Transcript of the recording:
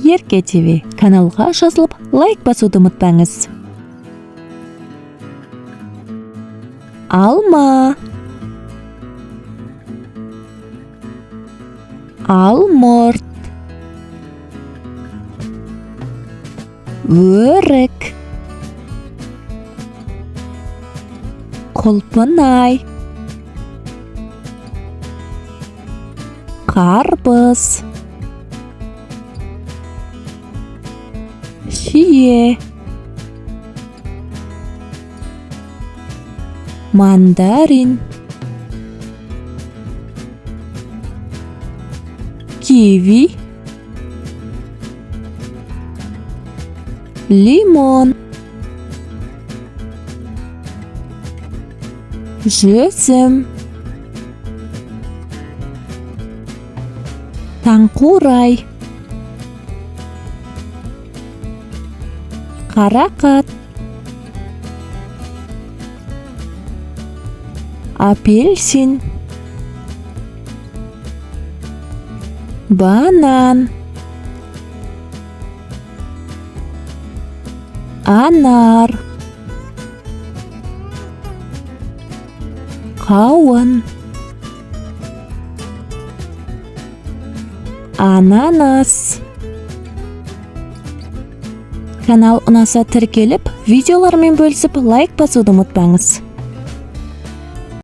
Ерке ТВ каналға жазылып, лайк басуды ұмытпаңыз. Алма, алмұрт, өрік, құлпынай, қарбыз, шие, мандарин, киви, лимон, жүзім, таңқурай, қарақат, апельсин, банан, анар, қауын, ананас. Канал ұнаса тіркеліп, видеолармен бөлісіп, лайк басуды ұмытпаңыз.